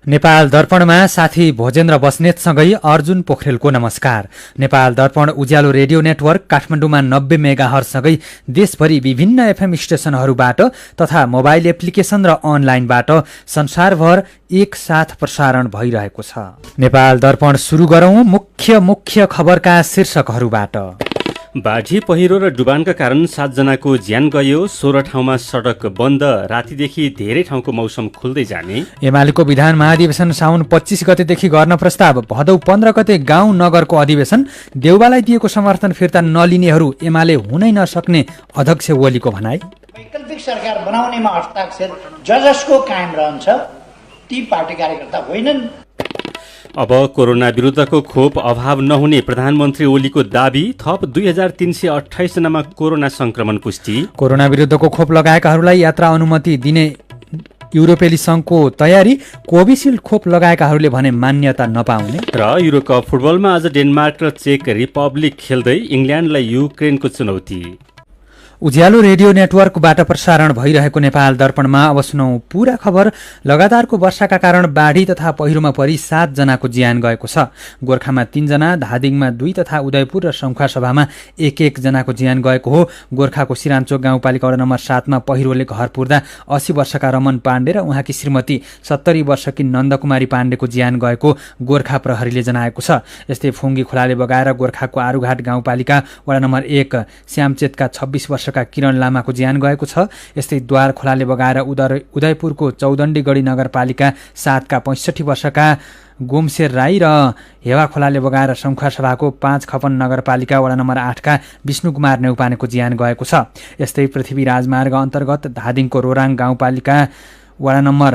नेपाल दर्पणमा साथी भोजेन्द्र बस्नेतसँगै अर्जुन पोखरेलको नमस्कार। नेपाल दर्पण उज्यालो रेडियो नेटवर्क काठमाडौँमा 90 मेगाहर्जसँगै देशभरि विभिन्न एफएम स्टेशनहरूबाट तथा मोबाइल एप्लिकेसन र अनलाइनबाट संसारभर एकसाथ प्रसारण भइरहेको छ। नेपाल दर्पण सुरु गरौं मुख्य खबरका शीर्षकहरूबाट। बाढी पहिरो र डुबानका कारण 7 जनाको ज्यान गयो। 16 ठाउँमा सडक बन्द। रातिदेखि धेरै ठाउँको मौसम खुल्दै जाने। एमालेको विधान महाधिवेशन साउन 25 गतेदेखि गर्न प्रस्ताव। भदौ 15 गते गाउँ नगरको अधिवेशन। देउबालाई दिएको समर्थन फिर्ता नलिनेहरू एमाले हुनै नसक्ने अध्यक्ष ओलीको भनाई। वैकल्पिक सरकार बनाउनेमा हस्ताक्षर जसको कायम रहन्छ ती पार्टी कार्यकर्ता होइनन्। अब कोरोना विरुद्धको खोप अभाव नहुने प्रधानमन्त्री ओलीको दाबी। थप 2328 जनामा कोरोना संक्रमण पुष्टि। कोरोना विरुद्धको खोप लगाएकाहरूलाई यात्रा अनुमति दिने युरोपेली संघको तयारी। कोभिसिल्ड खोप लगाएकाहरूले भने मान्यता नपाउने। र युरोकप फुटबलमा आज डेनमार्क र चेक रिपब्लिक खेल्दै इङ्ल्यान्डलाई युक्रेनको चुनौती। उज्यालो रेडियो नेटवर्कबाट प्रसारण भइरहेको नेपाल दर्पणमा अब सुनौ पूरा खबर। लगातारको वर्षाका कारण बाढी तथा पहिरोमा परि 7 जनाको ज्यान गएको छ। गोर्खामा 3 जना, धादिङमा 2 तथा उदयपुर र सङ्खुवासभामा 1 जनाको ज्यान गएको हो। गोर्खाको सिरान्चोक गाउँपालिका वडा नम्बर 7 मा पहिरोले घर पुर्दा 80 वर्षका रमन पाण्डे र उहाँकी श्रीमती 70 वर्षकी नन्दकुमारी पाण्डेको ज्यान गएको गोर्खा प्रहरीले जनाएको छ। यस्तै फुङ्गी खोलाले बगाएर गोर्खाको आरुघाट गाउँपालिका वडा नम्बर 1 श्यामचेतका 26 वर्षका किरण लामाको ज्यान गएको छ। यस्तै द्वार खोलाले बगाएर उदयपुरको चौदण्डीगढी नगरपालिका 7 का 65 वर्षका गोमशेर राई र हेवा खोलाले बगाएर सङ्खुवासभाको 5 खपन नगरपालिका वडा नम्बर 8 का विष्णुकुमार नेउपानेको ज्यान गएको छ। यस्तै पृथ्वी राजमार्ग अन्तर्गत धादिङको रोराङ गाउँपालिका वडा नम्बर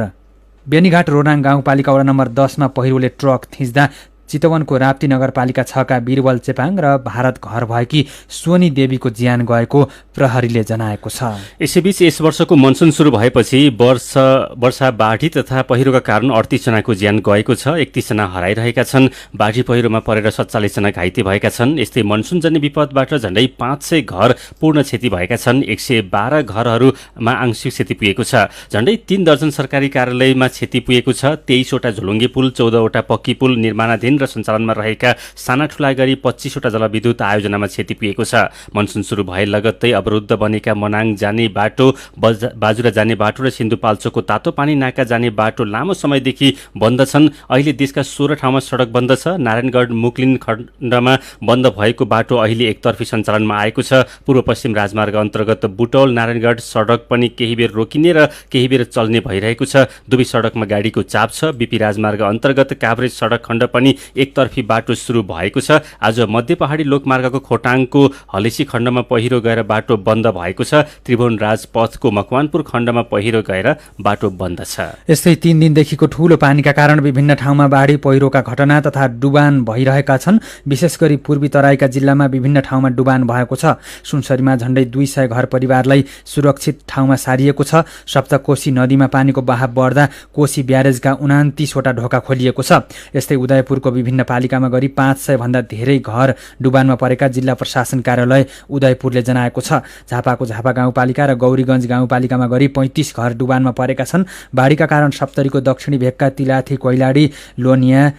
बेनीघाट रोराङ गाउँपालिका वडा नम्बर 10 मा पहिरोले ट्रक थिच्दा चितवनको राप्ती नगरपालिका 6 का बिरबल चेपाङ र भारत घर भएकी सोनी देवीको ज्यान गएको प्रहरीले जनाएको छ। यसैबीच यस वर्षको मनसुन सुरु भएपछि वर्षा बाढी तथा पहिरोका कारण 38 जनाको ज्यान गएको छ। 31 जना हराइरहेका छन्। बाढी पहिरोमा परेर 47 जना घाइते भएका छन्। यस्तै मनसुनजन्य विपदबाट झण्डै 500 घर पूर्ण क्षति भएका छन्। 112 घरहरूमा आंशिक क्षति पुगेको छ। झण्डै 3 दर्जन सरकारी कार्यालयमा क्षति पुगेको छ। 23 वटा झोलुङ्गे पुल, 14 वटा पक्की पुल निर्माणाधीन र सञ्चालनमा रहेका साना ठुला गरी 25 वटा जलविद्युत आयोजनामा क्षति पुगेको छ। मनसुन सुरु भए लगत्तै अवरुद्ध बनेका मनाङ जाने बाटो, बाजुरा जाने बाटो र सिन्धुपाल्चोकको तातो पानी नाका जाने बाटो लामो समयदेखि बन्द छन्। अहिले देशका 16 ठाउँमा सडक बन्द छ। नारायणगढ मुक्लिन खण्डमा बन्द भएको बाटो अहिले एकतर्फी सञ्चालनमा आएको छ। पूर्व पश्चिम राजमार्ग अन्तर्गत बुटौल नारायणगढ सडक पनि केही बेर रोकिने र केही बेर चल्ने भइरहेको छ। दुवै सडकमा गाडीको चाप छ। बीपी राजमार्ग अन्तर्गत काभ्रेज सडक खण्ड पनि एकतर्फी बाटो सुरु भएको छ। आज मध्य पहाडी लोकमार्गको खोटाङको हलेसी खण्डमा पहिरो गएर बाटो बन्द भएको छ। त्रिभुवन राजपथको मकवानपुर खण्डमा पहिरो गएर बाटो बन्द छ। यस्तै 3 दिनदेखिको ठूलो पानीका कारण विभिन्न ठाउँमा बाढी पहिरोका घटना तथा डुबान भइरहेका छन्। विशेष गरी पूर्वी तराईका जिल्लामा विभिन्न ठाउँमा डुबान भएको छ। सुनसरीमा झण्डै 200 घर परिवारलाई सुरक्षित ठाउँमा सारिएको छ। सप्तकोशी नदीमा पानीको बहाव बढ्दा कोशी ब्यारेजका 29 वटा ढोका खोलिएको छ। यस्तै उदयपुरको विभिन्न पालिकामा गरी 500 भन्दा धेरै घर डुबानमा परेका जिल्ला प्रशासन कार्यालय उदयपुरले जनाएको छ। झापाको झापा गाउँपालिका र गौरीगञ्ज गाउँपालिकामा गरी 35 घर डुबानमा परेका छन्। बाढीका कारण सप्तरीको दक्षिणी भेगका तिलाथी, कोइलाडी, लोनिया,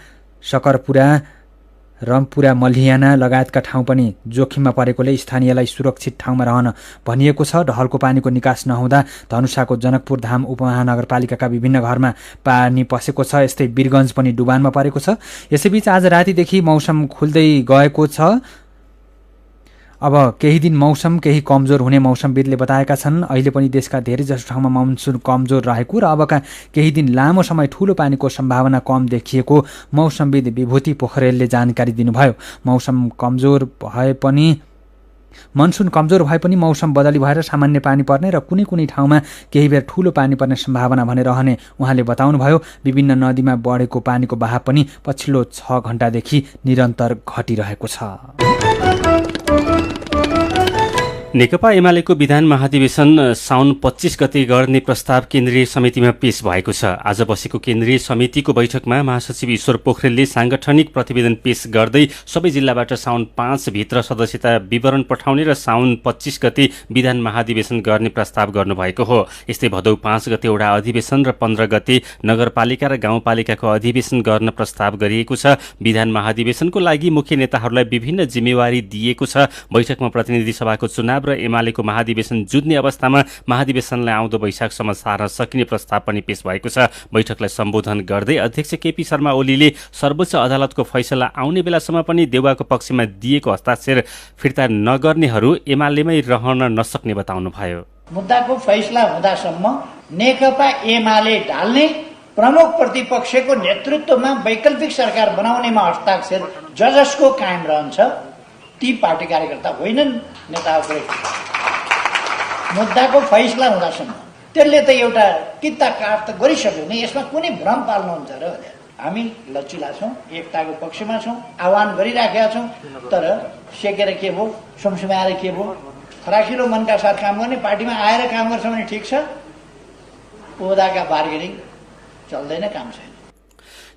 सकरपुरा, रमपुरा, मल्हियाना लगायतका ठाउँ पनि जोखिममा परेकोले स्थानीयलाई सुरक्षित ठाउँमा रहन भनिएको छ। ढलको पानीको निकास नहुँदा धनुषाको जनकपुर धाम उपमहानगरपालिकाका विभिन्न घरमा पानी पसेको छ। यस्तै वीरगञ्ज पनि डुबानमा परेको छ। यसैबीच आज रातिदेखि मौसम खुल्दै गएको छ। अब केही दिन मौसम केही कमजोर हुने मौसमविदले बताएका छन्। अहिले पनि देशका धेरैजसो ठाउँमा मनसुन कमजोर रहेको र अबका केही दिन लामो समय ठूलो पानीको सम्भावना कम देखिएको मौसमविद विभूति पोखरेलले जानकारी दिनुभयो। मनसुन कमजोर भए पनि मौसम बदली भएर सामान्य पानी पर्ने र कुनै कुनै ठाउँमा केही बेर ठूलो पानी पर्ने सम्भावना भने रहने उहाँले बताउनुभयो। विभिन्न नदीमा बढेको पानीको बहाव पनि पछिल्लो 6 घण्टादेखि निरन्तर घटिरहेको छ। नेकपा एमालेको विधान महाधिवेशन साउन 25 गते गर्ने प्रस्ताव केन्द्रीय समितिमा पेश भएको छ। आज बसेको केन्द्रीय समितिको बैठकमा महासचिव ईश्वर पोखरेलले साङ्गठनिक प्रतिवेदन पेश गर्दै सबै जिल्लाबाट साउन 5 भित्र सदस्यता विवरण पठाउने र साउन 25 गते विधान महाधिवेशन गर्ने प्रस्ताव गर्नुभएको हो। यस्तै भदौ 5 गते एउटा अधिवेशन र 15 गते नगरपालिका र गाउँपालिकाको अधिवेशन गर्न प्रस्ताव गरिएको छ। विधान महाधिवेशनको लागि मुख्य नेताहरूलाई विभिन्न जिम्मेवारी दिएको छ। बैठकमा प्रतिनिधि सभाको चुनाव र एमालेको महाधिवेशन जुझ्ने अवस्थामा महाधिवेशनलाई आउँदो वैशाखसम्म सार्न सकिने प्रस्ताव पनि पेश भएको छ। बैठकलाई सम्बोधन गर्दै अध्यक्ष केपी शर्मा ओलीले सर्वोच्च अदालतको फैसला आउने बेलासम्म पनि देउवाको पक्षमा दिएको हस्ताक्षर फिर्ता नगर्नेहरू एमालेमै रहन नसक्ने बताउनुभयो। मुद्दाको फैसला हुँदासम्म नेकपा एमाले ढाल्ने प्रमुख प्रतिपक्षको नेतृत्वमा वैकल्पिक सरकार बनाउनेमा हस्ताक्षर जसको कायम रहन्छ ती पार्टी कार्यकर्ता होइनन्, नेताहरू। मुद्दाको फैसला हुँदासम्म त्यसले त एउटा किता काट त गरिसक्यो नि, यसमा कुनै भ्रम पाल्नुहुन्छ र? हामी लचिला छौँ, एकताको पक्षमा छौँ, आह्वान गरिराखेका छौँ। तर सेकेर के भयो, सुमसुमाएर के भयो? फराकिलो मनका साथ काम गर्ने, पार्टीमा आएर काम गर्छ भने ठिक छ, ओदाका बार्गेनिङ चल्दैन, काम छैन।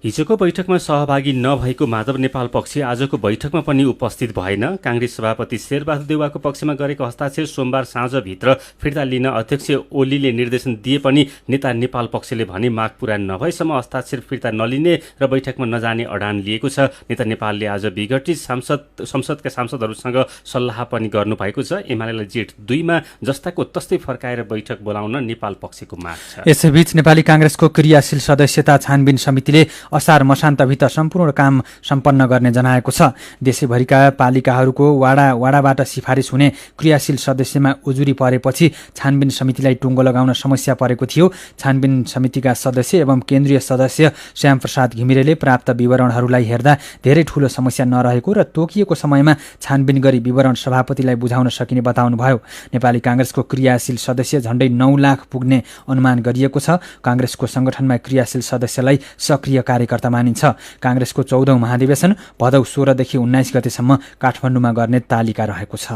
हिजोको बैठकमा सहभागी नभएको माधव नेपाल पक्ष आजको बैठकमा पनि उपस्थित भएन। काङ्ग्रेस सभापति शेरबहादुर देउवाको पक्षमा गरेको हस्ताक्षर सोमबार साँझभित्र फिर्ता लिन अध्यक्ष ओलीले निर्देशन दिए पनि नेता नेपाल पक्षले भने माग पूरा नभएसम्म हस्ताक्षर फिर्ता नलिने र बैठकमा नजाने अडान लिएको छ। नेता नेपालले आज विघटित संसदका सांसदहरूसँग सल्लाह पनि गर्नुभएको छ। एमालेलाई जेठ 2 मा जस्ताको तस्तै फर्काएर बैठक बोलाउन नेपाल पक्षको माग छ। यसैबीच नेपाली काङ्ग्रेसको क्रियाशील सदस्यता छानबिन समितिले असार मसान्तभित्र सम्पूर्ण काम सम्पन्न गर्ने जनाएको छ। देशैभरिका पालिकाहरूको वाडाबाट सिफारिस हुने क्रियाशील सदस्यमा उजुरी परेपछि छानबिन समितिलाई टुङ्गो लगाउन समस्या परेको थियो। छानबिन समितिका सदस्य एवं केन्द्रीय सदस्य श्यामप्रसाद घिमिरेले प्राप्त विवरणहरूलाई हेर्दा धेरै ठूलो समस्या नरहेको र तोकिएको समयमा छानबिन गरी विवरण सभापतिलाई बुझाउन सकिने बताउनुभयो। नेपाली काङ्ग्रेसको क्रियाशील सदस्य झण्डै 9 लाख पुग्ने अनुमान गरिएको छ। काङ्ग्रेसको संगठनमा क्रियाशील सदस्यलाई सक्रिय कार्यकर्ता मानिन्छ। काङ्ग्रेसको 14औं महाधिवेशन भदौ 16 देखि 19 गतेसम्म काठमाडौँमा गर्ने तालिका रहेको छ।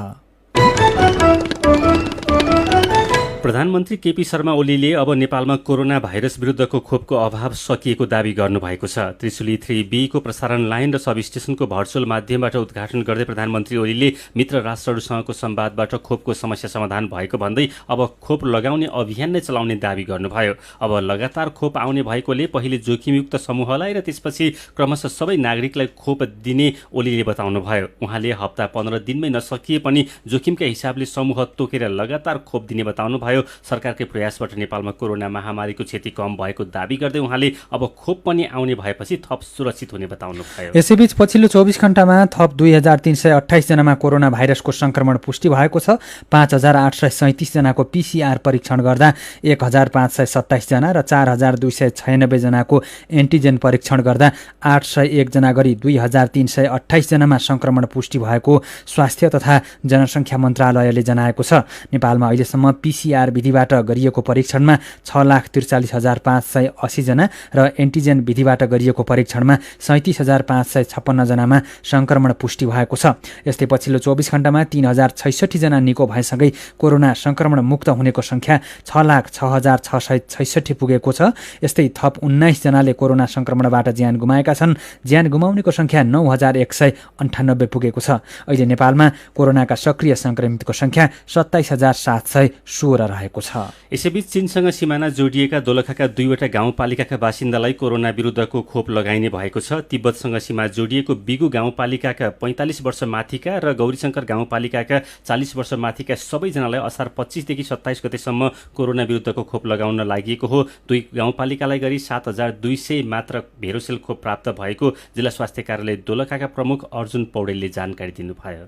प्रधानमन्त्री केपी शर्मा ओलीले अब नेपालमा कोरोना भाइरस विरुद्धको खोपको अभाव सकिएको दावी गर्नुभएको छ। त्रिशुली 3B को प्रसारण लाइन र सब स्टेशनको भर्चुअल माध्यमबाट उद्घाटन गर्दै प्रधानमन्त्री ओलीले मित्र राष्ट्रहरूसँगको संवादबाट खोपको समस्या समाधान भएको भन्दै अब खोप लगाउने अभियान नै चलाउने दावी गर्नुभयो। अब लगातार खोप आउने भएकोले पहिले जोखिमयुक्त समूहलाई र त्यसपछि क्रमशः सबै नागरिकलाई खोप दिने ओलीले बताउनुभयो। उहाँले हप्ता 15 दिनमै नसकिए पनि जोखिमका हिसाबले समूह तोकेर लगातार खोप दिने बताउनुभयो। सरकारकै प्रयासबाट नेपालमा कोरोना महामारीको क्षति कम भएको दावी गर्दै उहाँले अब खोप पनि आउने भएपछि थप सुरक्षित हुने बताउनुभयो। यसैबीच पछिल्लो 24 घण्टामा थप 2328 जनामा कोरोना भाइरसको संक्रमण पुष्टि भएको छ। 5837 जनाको PCR परीक्षण गर्दा 1527 जना र 4296 जनाको एन्टिजेन परीक्षण गर्दा 801 जना गरी 2328 जनामा संक्रमण पुष्टि भएको स्वास्थ्य तथा जनसङ्ख्या मन्त्रालयले जनाएको छ। नेपालमा अहिलेसम्म PCR विधिबाट गरिएको परीक्षणमा 6,43,580 जना र एन्टिजेन विधिबाट गरिएको परीक्षणमा 37,556 जनामा संक्रमण पुष्टि भएको छ। यस्तै पछिल्लो 24 घण्टामा 3,066 जना निको भएसँगै कोरोना संक्रमण मुक्त हुनेको संख्या 6,06,666 पुगेको छ। यस्तै थप 19 जनाले कोरोना संक्रमणबाट ज्यान गुमाएका छन्। ज्यान गुमाउनेको संख्या 9,198 पुगेको छ। अहिले नेपालमा कोरोनाका सक्रिय संक्रमितको संख्या 27,716 रहेको छ। यसैबीच चीनसँग सिमाना जोडिएका दोलखाका 2वटा गाउँपालिकाका बासिन्दालाई कोरोना विरुद्धको खोप लगाइने भएको छ। तिब्बतसँग सीमा जोडिएको बिगु गाउँपालिकाका 45 वर्ष माथिका र गौरीशंकर गाउँपालिकाका 40 वर्ष माथिका सबैजनालाई असार 25 देखि 27 गतेसम्म कोरोना विरुद्धको खोप लगाउन लागि हो। 2 गाउँपालिकालाई गरी 7200 मात्र भेरोसेल खोप प्राप्त भएको जिल्ला स्वास्थ्य कार्यालय दोलखाका प्रमुख अर्जुन पौडेलले जानकारी दिनुभयो।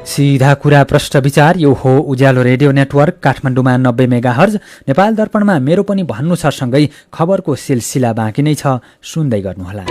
सीधा कुरा प्रश्न विचार यो हो उज्यालो रेडियो नेटवर्क काठमाडौँमा 90 मेगाहर्ज। नेपाल दर्पणमा मेरो पनि भन्नु छ सँगै खबरको सिलसिला बाँकी नै छ, सुन्दै गर्नुहोला।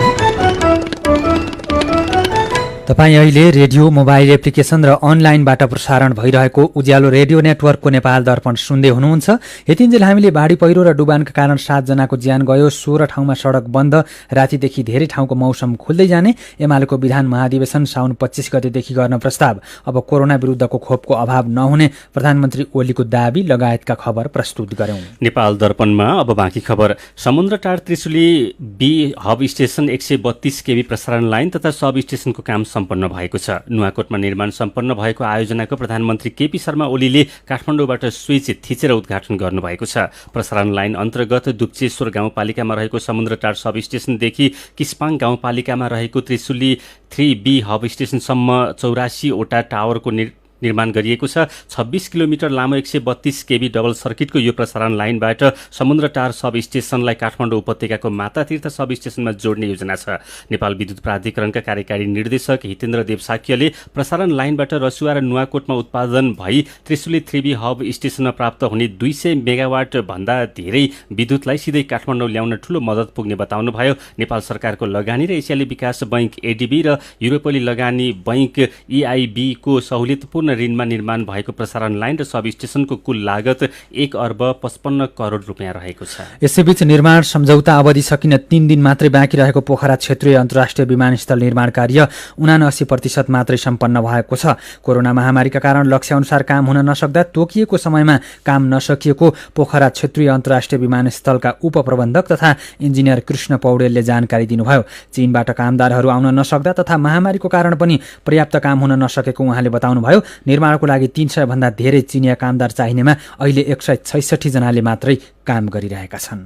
तपाईँ अहिले रेडियो मोबाइल एप्लिकेसन र अनलाइनबाट प्रसारण भइरहेको उज्यालो रेडियो नेटवर्कको नेपाल दर्पण सुन्दै हुनुहुन्छ। यतिन्जेल हामीले बाढी पहिरो र डुबानका कारण 7 जनाको ज्यान गयो, 16 ठाउँमा सडक बन्द, रातिदेखि धेरै ठाउँको मौसम खुल्दै जाने, एमालेको विधान महाधिवेशन साउन 25 गतेदेखि गर्न प्रस्ताव, अब कोरोना विरुद्धको खोपको अभाव नहुने प्रधानमन्त्री ओलीको दाबी लगायतका खबर प्रस्तुत गर्यौं। नेपाल दर्पणमा अब बाँकी खबर। Samundratar Trishuli B hub station 132 KV प्रसारण लाइन तथा सब स्टेशनको काम सम्पन्न भएको छ। नुवाकोटमा निर्माण सम्पन्न भएको आयोजनाको प्रधानमन्त्री केपी शर्मा ओलीले काठमाडौँबाट स्विच थिचेर उद्घाटन गर्नुभएको छ। प्रसारण लाइन अन्तर्गत दुप्चेश्वर गाउँपालिकामा रहेको समुद्रटार सब स्टेशनदेखि किस्पाङ गाउँपालिकामा रहेको त्रिशुली 3B हब स्टेशनसम्म 84 वटा टावरको निर्माण गरिएको छ। 26 किलोमिटर लामो 132 केबी डबल सर्किटको यो प्रसारण लाइनबाट समुद्रटार सब स्टेशनलाई काठमाडौँ उपत्यकाको मातातीर्थ सब स्टेशनमा जोड्ने योजना छ। नेपाल विद्युत प्राधिकरणका कार्यकारी निर्देशक हितेन्द्र देव साक्यले प्रसारण लाइनबाट रसुवा र नुवाकोटमा उत्पादन भई त्रिशुली 3B हब स्टेशनमा प्राप्त हुने 200 मेगावाट भन्दा धेरै विद्युतलाई सिधै काठमाडौँ ल्याउन ठूलो मद्दत पुग्ने बताउनुभयो। नेपाल सरकारको लगानी र एसियाली विकास बैंक एडीबी र युरोपेली लगानी बैंक EIB को सहुलियतपूर्ण ऋणमा निर्माण भएको प्रसारण लाइन र सब स्टेशनको कुल लागत 1 अर्ब 55 करोड रुपियाँ रहेको छ। यसैबीच निर्माण सम्झौता अवधि सकिन 3 दिन मात्रै बाँकी रहेको पोखरा क्षेत्रीय अन्तर्राष्ट्रिय विमानस्थल निर्माण कार्य 79% मात्रै सम्पन्न भएको छ। कोरोना महामारीका कारण लक्ष्यअनुसार काम हुन नसक्दा तोकिएको समयमा काम नसकिएको पोखरा क्षेत्रीय अन्तर्राष्ट्रिय विमानस्थलका उपप्रबन्धक तथा इन्जिनियर कृष्ण पौडेलले जानकारी दिनुभयो। चीनबाट कामदारहरू आउन नसक्दा तथा महामारीको कारण पनि पर्याप्त काम हुन नसकेको उहाँले बताउनुभयो। निर्माणको लागि 300 भन्दा धेरै चिनिया कामदार चाहिनेमा अहिले 166 जनाले मात्रै काम गरिरहेका छन्।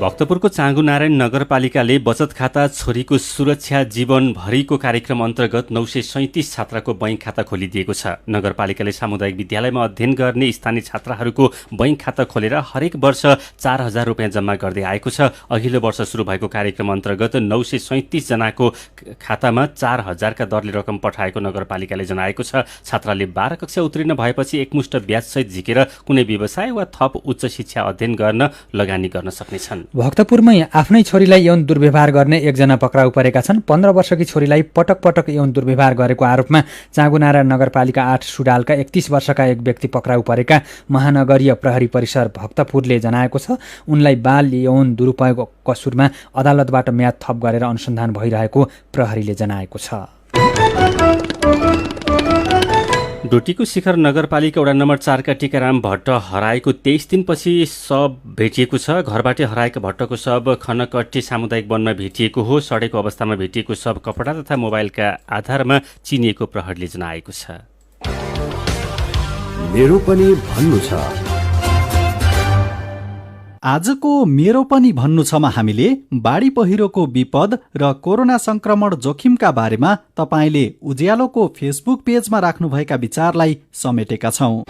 भक्तपुरको चाँगुनारायण नगरपालिकाले बचत खाता छोरीको सुरक्षा जीवनभरिको कार्यक्रम अन्तर्गत 937 छात्राको बैंक खाता खोलिदिएको छ। नगरपालिकाले सामुदायिक विद्यालयमा अध्ययन गर्ने स्थानीय छात्राहरूको बैंक खाता खोलेर हरेक वर्ष 4000 रुपियाँ जम्मा गर्दै आएको छ। अघिल्लो वर्ष सुरु भएको कार्यक्रम अन्तर्गत 937 जनाको खातामा 4000 का दरले रकम पठाएको नगरपालिकाले जनाएको छ। छात्राले 12 कक्षा उत्तीर्ण भएपछि एकमुष्ट ब्याजसहित झिकेर कुनै व्यवसाय वा थप उच्च शिक्षा अध्ययन गर्न लगानी गर्न सक्नेछन्। भक्तपुरमै आफ्नै छोरीलाई यौन दुर्व्यवहार गर्ने एकजना पक्राउ परेका छन्। 15 वर्षकी छोरीलाई पटक पटक यौन दुर्व्यवहार गरेको आरोपमा चाँगुनारायण नगरपालिका 8 सुडालका 31 वर्षका एक व्यक्ति पक्राउ परेका महानगरीय प्रहरी परिसर भक्तपुरले जनाएको छ। उनलाई बाल यौन दुरुपयोग कसुरमा अदालतबाट म्याद थप गरेर अनुसन्धान भइरहेको प्रहरीले जनाएको छ। डोटीको शिखर नगरपालिका वडा नम्बर 4 का टीकाराम भट्ट हराएको 23 दिनपछि शव भेटिएको छ। घरबाटै हराएको भट्टको शव खनकट्टी सामुदायिक वनमा भेटिएको हो। सडेको अवस्थामा भेटिएको शव कपडा तथा मोबाइलका आधारमा चिनिएको प्रहरीले जनाएको छ। मेरो पनि भन्नु छ। आजको मेरो पनि भन्नु छमा हामीले बाढी पहिरोको विपद र कोरोना संक्रमण जोखिमका बारेमा तपाईले उज्यालोको फेसबुक पेजमा राख्नुभएका विचारलाई समेटेका छौं।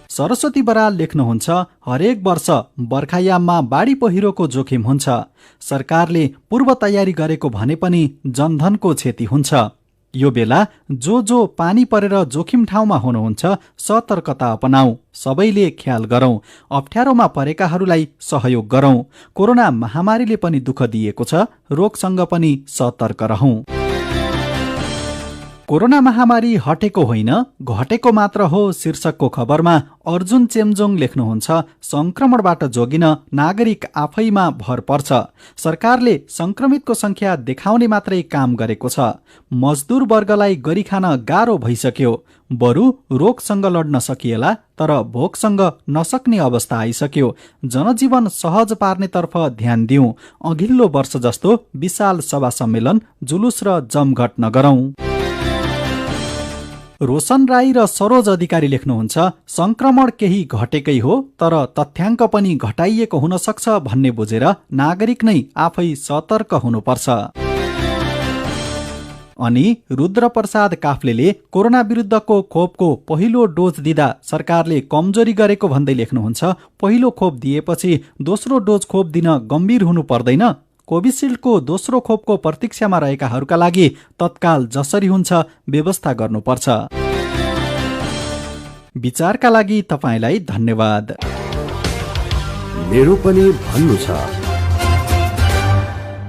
सरस्वती बराल लेख्नुहुन्छ, हरेक वर्ष बर्खायाममा बाढी पहिरोको जोखिम हुन्छ। सरकारले पूर्व तयारी गरेको भने पनि जनधनको क्षति हुन्छ। यो बेला जो पानी परेर जोखिम ठाउँमा हुनुहुन्छ सतर्कता अपनाऊ। सबैले ख्याल गरौं। अप्ठ्यारोमा परेकाहरूलाई सहयोग गरौं। कोरोना महामारीले पनि दुःख दिएको छ। रोगसँग पनि सतर्क रहौं। कोरोना महामारी हटेको होइन घटेको मात्र हो शीर्षकको खबरमा अर्जुन चेम्जोङ लेख्नुहुन्छ, संक्रमणबाट जोगिन नागरिक आफैमा भर पर्छ। सरकारले संक्रमितको संख्या देखाउने मात्रै काम गरेको छ। मजदुर वर्गलाई गरी खान गाह्रो भइसक्यो। बरु रोगसँग लड्न सकिएला तर भोकसँग नसक्ने अवस्था आइसक्यो। जनजीवन सहज पार्नेतर्फ ध्यान दिउँ। अघिल्लो वर्ष जस्तो विशाल सभा सम्मेलन, जुलुस र जमघट नगरौं। रोशन राई र सरोज अधिकारी लेख्नुहुन्छ, संक्रमण केही घटेकै हो तर तथ्याङ्क पनि घटाइएको हुन सक्छ भन्ने बुझेर नागरिक नै आफै सतर्क हुनुपर्छ। अनि रुद्र प्रसाद काफ्लेले कोरोना विरुद्धको खोपको पहिलो डोज दिँदा सरकारले कमजोरी गरेको भन्दै लेख्नुहुन्छ, पहिलो खोप दिएपछि दोस्रो डोज खोप दिन गम्भीर हुनु पर्दैन। कोभिसिल्डको दोस्रो खोपको प्रतीक्षामा रहेकाहरूका लागि तत्काल जसरी हुन्छ व्यवस्था गर्नुपर्छ। विचारका लागि तपाईँलाई धन्यवाद। मेरो पनि भन्नु छ।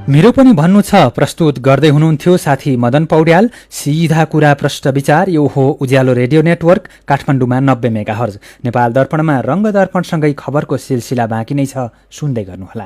मेरो पनि भन्नु छ प्रस्तुत गर्दै हुनुहुन्थ्यो साथी मदन पौड्याल। सिधा कुरा प्रश्न विचार, यो हो उज्यालो रेडियो नेटवर्क काठमाडौँमा 90 मेगाहर्ज। नेपाल दर्पणमा रङ्ग दर्पणसँगै खबरको सिलसिला बाँकी नै छ, सुन्दै गर्नुहोला।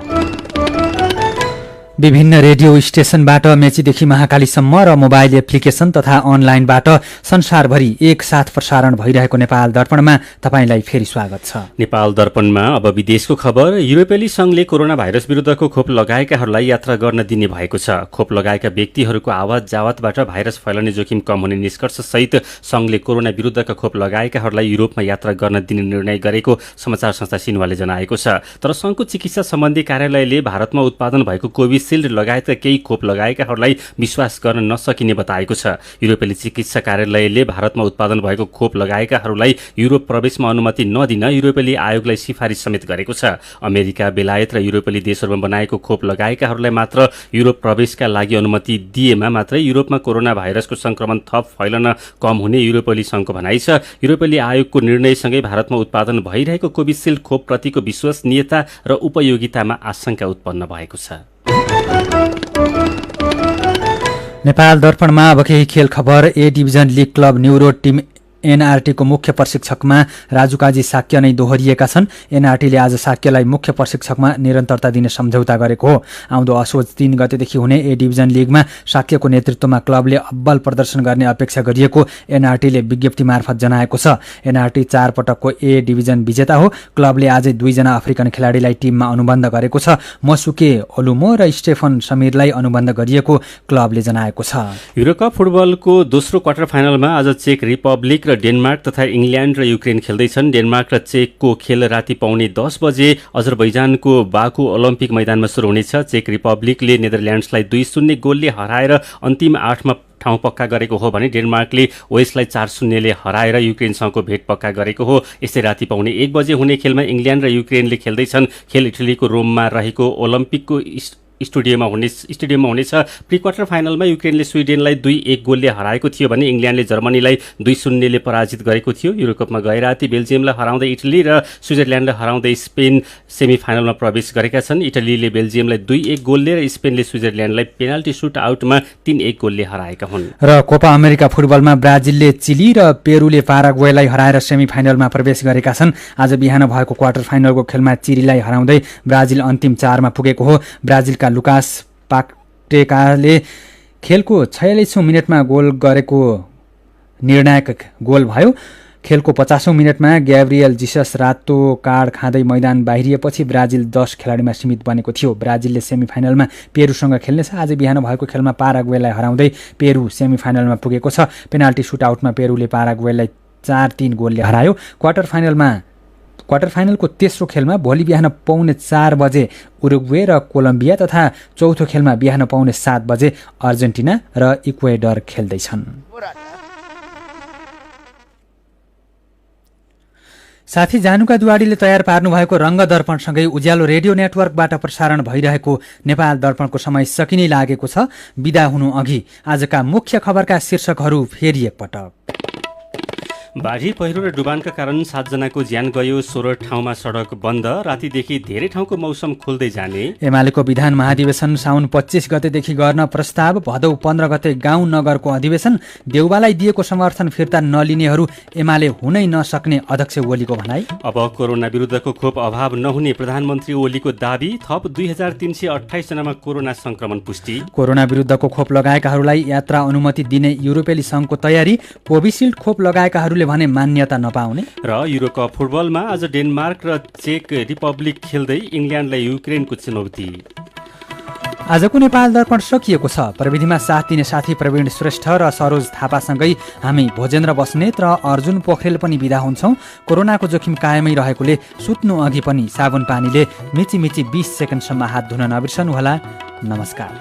विभिन्न रेडियो स्टेशनबाट मेचीदेखि महाकालीसम्म र मोबाइल एप्लिकेशन तथा अनलाइनबाट संसारभरि एकसाथ प्रसारण भइरहेको नेपाल दर्पणमा तपाईंलाई फेरि स्वागत छ। नेपाल दर्पणमा अब विदेशको खबर। युरोपेली संघले कोरोना भाइरस विरुद्धको खोप लगाएकाहरूलाई यात्रा गर्न दिने भएको छ। खोप लगाएका व्यक्तिहरूको आवाज जावतबाट भाइरस फैलने जोखिम कम हुने निष्कर्षसहित संघले कोरोना विरुद्धका खोप लगाएकाहरूलाई युरोपमा यात्रा गर्न दिने निर्णय गरेको समाचार संस्था सिन्हुवाले जनाएको छ। तर संघको चिकित्सा सम्बन्धी कार्यालयले भारतमा उत्पादन भएको कोभिसिल्ड लगायतका केही खोप लगाएकाहरूलाई विश्वास गर्न नसकिने बताएको छ। युरोपेली चिकित्सा कार्यालयले भारतमा उत्पादन भएको खोप लगाएकाहरूलाई युरोप प्रवेशमा अनुमति नदिन युरोपेली आयोगलाई सिफारिस समेत गरेको छ। अमेरिका, बेलायत र युरोपेली देशहरूमा बनाएको खोप लगाएकाहरूलाई मात्र युरोप प्रवेशका लागि अनुमति दिएमा मात्रै युरोपमा कोरोना भाइरसको संक्रमण थप फैलन कम हुने युरोपेली संघको भनाइ छ। युरोपेली आयोगको निर्णयसँगै भारतमा उत्पादन भइरहेको कोभिसिल्ड खोप प्रतिको विश्वसनीयता र उपयोगितामा आशंका उत्पन्न भएको छ। नेपाल दर्पणमा अब केही खेल खबर। A division league club New Road Team NRT को मुख्य प्रशिक्षकमा राजुकाजी साक्य नै दोहोरिएका छन्। एनआरटीले आज साक्यलाई मुख्य प्रशिक्षकमा निरन्तरता दिने सम्झौता गरेको हो। आउँदो असोज 3 गतेदेखि हुने ए डिभिजन लीगमा साक्यको नेतृत्वमा क्लबले अब्बल प्रदर्शन गर्ने अपेक्षा गरिएको एनआरटीले विज्ञप्ति मार्फत जनाएको छ। एनआरटी 4 पटकको ए डिभिजन विजेता हो। क्लबले आजै 2 जना अफ्रिकन खेलाडीलाई टिममा अनुबन्ध गरेको छ। मसुके ओलुमो र स्टेफन समीरलाई अनुबन्ध गरिएको क्लबले जनाएको छ। युरोकप फुटबलको दोस्रो क्वार्टर फाइनलमा आज चेक रिपब्लिक र डेनमार्क तथा इङ्ल्यान्ड र युक्रेन खेल्दैछन्। डेनमार्क र चेकको खेल राति पाउने 10 बजे अजरबैजानको बाकु ओलम्पिक मैदानमा सुरु हुनेछ। चेक रिपब्लिकले नेदरल्यान्ड्सलाई 2-0 गोलले हराएर अन्तिम 8मा ठाउँ पक्का गरेको हो भने डेनमार्कले वेल्सलाई 4-0ले हराएर युक्रेनसँगको भेट पक्का गरेको हो। यसै राति पाउने 1 बजे हुने खेलमा इङ्ल्यान्ड र युक्रेनले खेल्दैछन्। खेल इटलीको रोममा रहेको ओलम्पिकको स्टेडियममा हुनेछ। प्री क्वार्टर फाइनलमा युक्रेनले स्विडेनलाई 2-1 गोलले हराएको थियो भने इङ्ल्यान्डले जर्मनीलाई 2-0ले पराजित गरेको थियो। युरोकपमा गैराती बेल्जियमलाई हराउँदै इटली र स्विजरल्यान्डलाई हराउँदै स्पेन सेमिफाइनलमा प्रवेश गरेका छन्। इटलीले बेल्जियमलाई 2-1 गोलले र स्पेनले स्विजरल्यान्डलाई पेनाल्टी सुट आउटमा 3-1 गोलले हराएका हुन्। र कोपा अमेरिका फुटबलमा ब्राजिलले चिली र पेरुले पाराग्वेलाई हराएर सेमिफाइनलमा प्रवेश गरेका छन्। आज बिहान भएको क्वार्टर फाइनलको खेलमा चिलीलाई हराउँदै ब्राजिल अन्तिम 4मा पुगेको हो। ब्राजिलका लुकास पाक्टेकाले खेलको 46औं मिनेटमा गोल गरेको निर्णायक गोल भयो। खेलको 50औं मिनेटमा ग्याब्रियल जिसस रातो कार्ड खाँदै मैदान बाहिरिएपछि ब्राजिल 10 खेलाडीमा सीमित बनेको थियो। ब्राजिलले सेमिफाइनलमा पेरुसँग खेल्नेछ। आज बिहान भएको खेलमा पाराग्वेलाई हराउँदै पेरु सेमिफाइनलमा पुगेको छ। पेनाल्टी सुटआउटमा पेरुले पाराग्वेलाई 4-3 गोलले हरायो। क्वार्टर फाइनलको तेस्रो खेलमा भोलि बिहान पाउने 4 बजे उरुग्वे र कोलम्बिया तथा चौथो खेलमा बिहान पाउने 7 बजे अर्जेन्टिना र इक्वेडर खेल्दैछन्। साथी जानुका दुवाडीले तयार पार्नु भएको रङ्ग दर्पणसँगै उज्यालो रेडियो नेटवर्कबाट प्रसारण भइरहेको नेपाल दर्पणको समय सकिनै लागेको छ। बिदा हुनु अघि आजका मुख्य खबरका शीर्षकहरू फेरि एकपटक। बाढी पहिरो र डुबानका कारण 7 जनाको ज्यान गयो। 16 ठाउँमा सडक बन्द। रातिदेखि धेरै ठाउँको मौसम खुल्दै जाने। एमालेको विधान महाधिवेशन साउन 25 गतेदेखि गर्न प्रस्ताव। भदौ 15 गते गाउँ नगरको अधिवेशन। देउबालाई दिएको समर्थन फिर्ता नलिनेहरू एमाले हुनै नसक्ने अध्यक्ष ओलीको भनाई। अब कोरोना विरुद्धको खोप अभाव नहुने प्रधानमन्त्री ओलीको दाबी। थप 2328 जनामा कोरोना संक्रमण पुष्टि। कोरोना विरुद्धको खोप लगाएकाहरूलाई यात्रा अनुमति दिने युरोपेली संघको तयारी। कोभिसिल्ड खोप लगाएकाहरूले भने मान्यता नपाउने। र युरोकप फुटबलमा आज डेनमार्क र चेक रिपब्लिक खेल्दै इङ्ल्यान्डलाई युक्रेनको चुनौती। आजको नेपाल दर्पण सकिएको छ। प्रविधिमा साथ दिने साथी प्रवीण श्रेष्ठ र सरोज थापासँगै हामी भोजेन्द्र बस्नेत र अर्जुन पोखरेल पनि बिदा हुन्छौँ। कोरोनाको जोखिम कायमै रहेकोले सुत्नु अघि पनि साबुन पानीले मिची 20 सेकेन्डसम्म हात धुन नबिर्सनुहोला। नमस्कार।